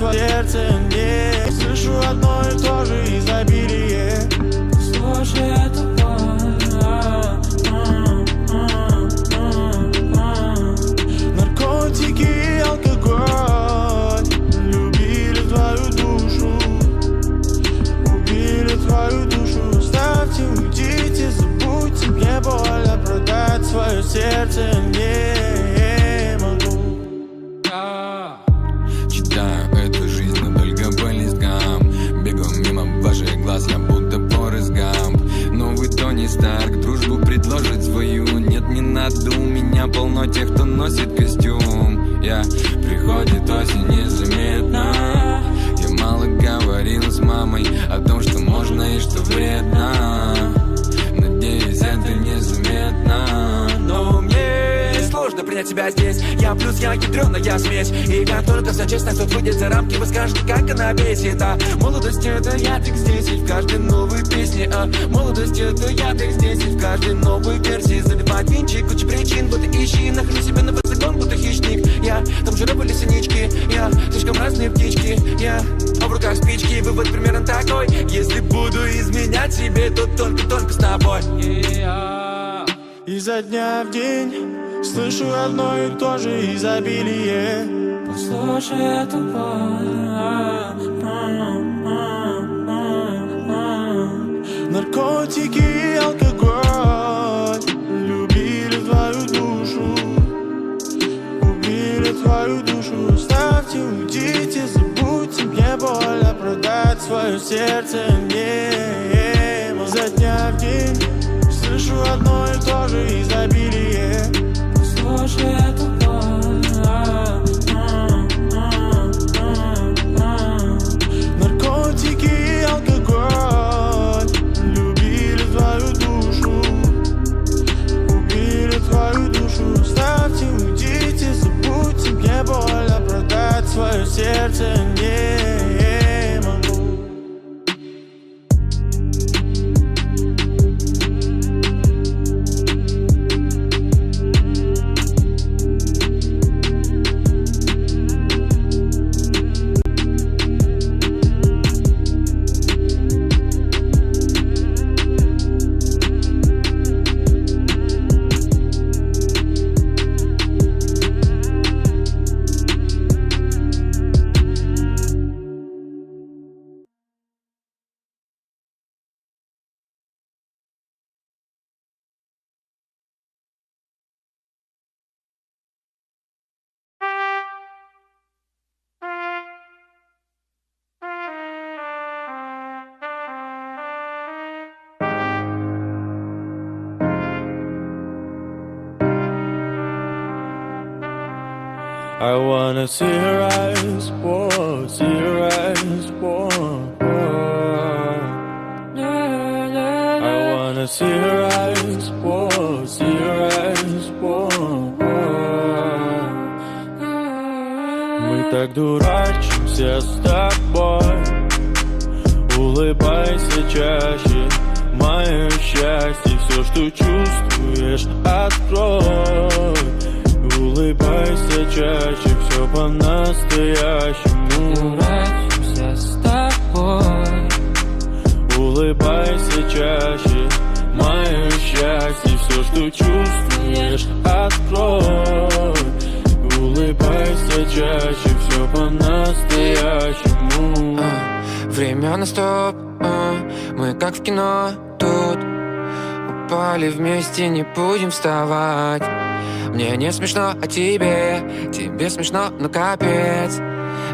свое сердце не. Слышу одно и то же изобилие. Слушай, это наркотики и алкоголь любили твою душу, убили твою душу. Ставьте, уйдите, забудьте, мне больно продать свое сердце не могу. Читаю эту жизнь, но только по листкам. Бегу мимо ваших глаз, я будто Форрест Гамп. Новый Тони Старк дружбу предложит свою. Нет, не надо, у меня полно тех, кто носит костюм. Приходит осень незаметно. Я мало говорил с мамой о том, что можно и что вредно. Надеюсь, это незаметно. Но мне сложно принять тебя здесь. Я плюс, я ядрёная смесь. И как только вся честность тут выйдет за рамки, вы скажете, как она бесит. Молодость — это я так здесь, и в каждой новой песне. Молодость — это я так здесь, и в каждой новой версии. Заливать винчик, куча причин, вот и ищи. Нахрен себе на высоком, будто хищник. Там жировали синички, слишком разные птички. А в руках спички, вывод примерно такой: если буду изменять себе, то только с тобой. Изо дня в день слышу одно и то же изобилие. Послушай эту наркотики и алкоголь любили твою душу, убили твою душу. Ставьте, уйдите, забудьте, мне больно продать свое сердце не могу. Изо дня в день слышу одно и то же изобилие. Послушай эту наркотики и алкоголь любили твою душу, убили твою душу. Ставьте, уйдите, забудьте, мне больно продать свое сердце не могу. I wanna see her eyes, whoa, see her eyes, whoa, whoa. I wanna see her eyes, whoa, see her eyes, whoa, whoa. Мы так дурачимся с тобой. Улыбайся чаще, мое счастье. Все, что чувствуешь, открой. Улыбайся чаще, все по-настоящему. Дурачимся с тобой. Улыбайся чаще, мое счастье. Все, что чувствуешь, открой. Улыбайся чаще, все по-настоящему. Время на стоп, мы как в кино тут. Упали вместе, не будем вставать. Мне не смешно, а тебе смешно, ну капец.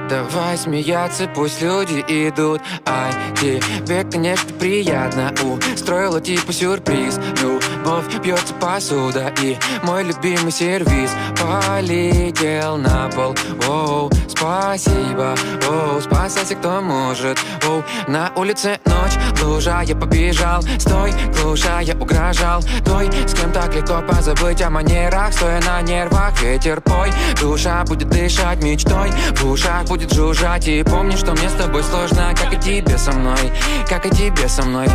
Давай смеяться, пусть люди идут. Ай, тебе, конечно, приятно. Устроила типа сюрприз. Любовь, бьется посуда и мой любимый сервиз полетел на пол. Оу, спасибо, оу, спасайся, кто может. Оу, на улице ночь, лужа, я побежал. Стой, глуша, я угрожал. Той, с кем так легко позабыть о манерах. Стоя на нервах, ветер пой. Душа будет дышать мечтой, в ушах будет жужжать. И помни, что мне с тобой сложно, как и тебе со мной, как и тебе со мной.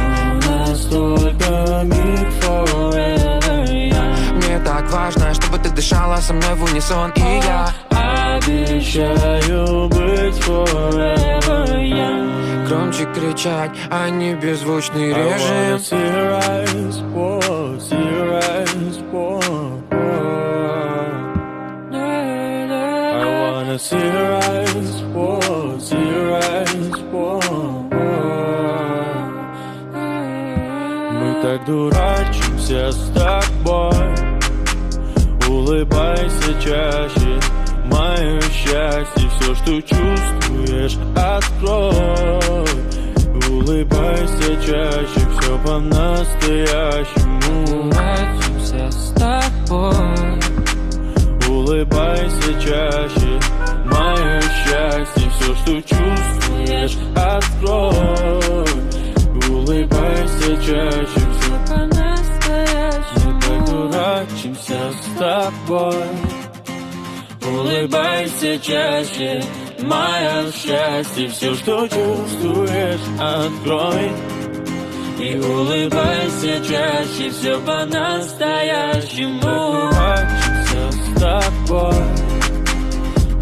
Настолько миг forever, мне так важно, чтобы ты дышала со мной в унисон. И я обещаю быть forever. громче кричать, а не беззвучный I wanna режим. see your eyes, whoa, see your eyes, whoa, whoa. I wanna see your eyes, whoa, see your eyes, whoa, whoa. Мы так дурачимся с тобой. Улыбайся чаще, мое счастье. Все, что чувствуешь, открой. Улыбайся чаще, все по-настоящему. Улыбаемся с тобой. Улыбайся чаще, мое счастье. Все, что чувствуешь, открой. Улыбайся чаще, все По-настоящему. мы так дурачимся с тобой. Улыбайся чаще, мое счастье. Все, что чувствуешь, открой. И улыбайся чаще, все по-настоящему. Дурачимся с тобой.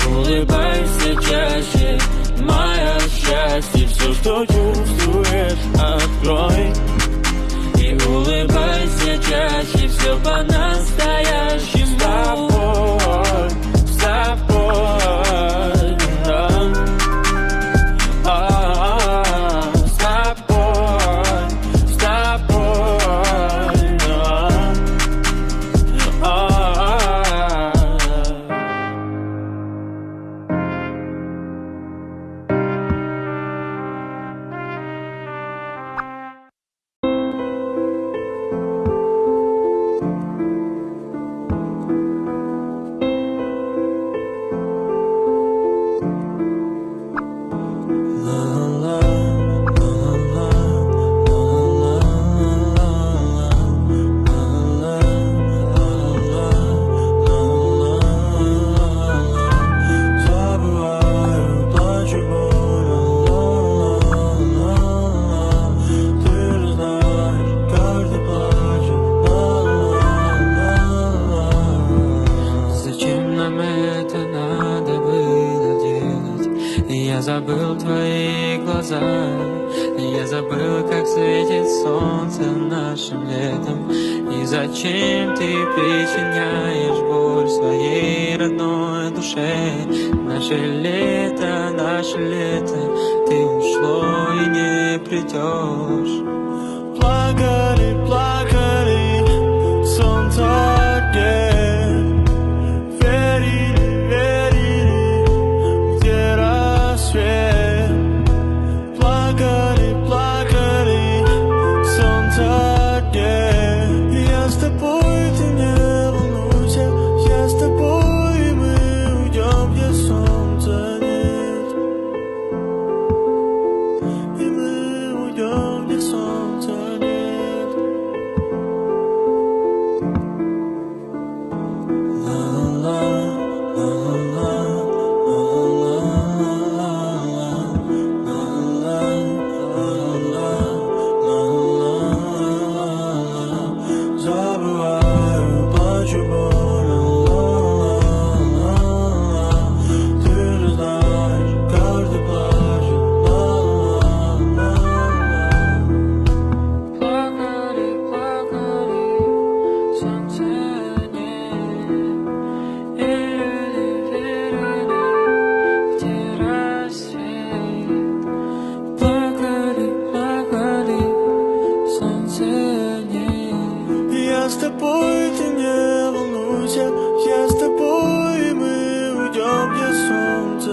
Улыбайся чаще, мое счастье. Все, что чувствуешь, открой. И улыбайся чаще, все по-настоящему. С тобой, с тобой, да. С тобой, с тобой, да. Забываю, плачу, ты же знаешь, каждый плачет. Зачем нам это надо было делать? Я забыл твои глаза. Я забыл, как светит солнце нашим летом. И зачем ты причиняешь боль своей родной душе? Наше лето, ты ушло и не придешь. Плакали, плакали, солнце нет. Верили, верили, где рассвет. Плакали, плакали, солнце нет. Я с тобой, ты не волнуйся. Я с тобой, и мы уйдем, где солнца нет. И мы уйдем, где солнца нет. La la la забываю, плачу, ты же знаешь, каждый плачет. Плакали, плакали, солнца нет. И люди верили, где рассвет. Плакали, плакали, солнца нет. Я с тобой, ты не волнуйся. Я с тобой, и мы уйдем, где солнце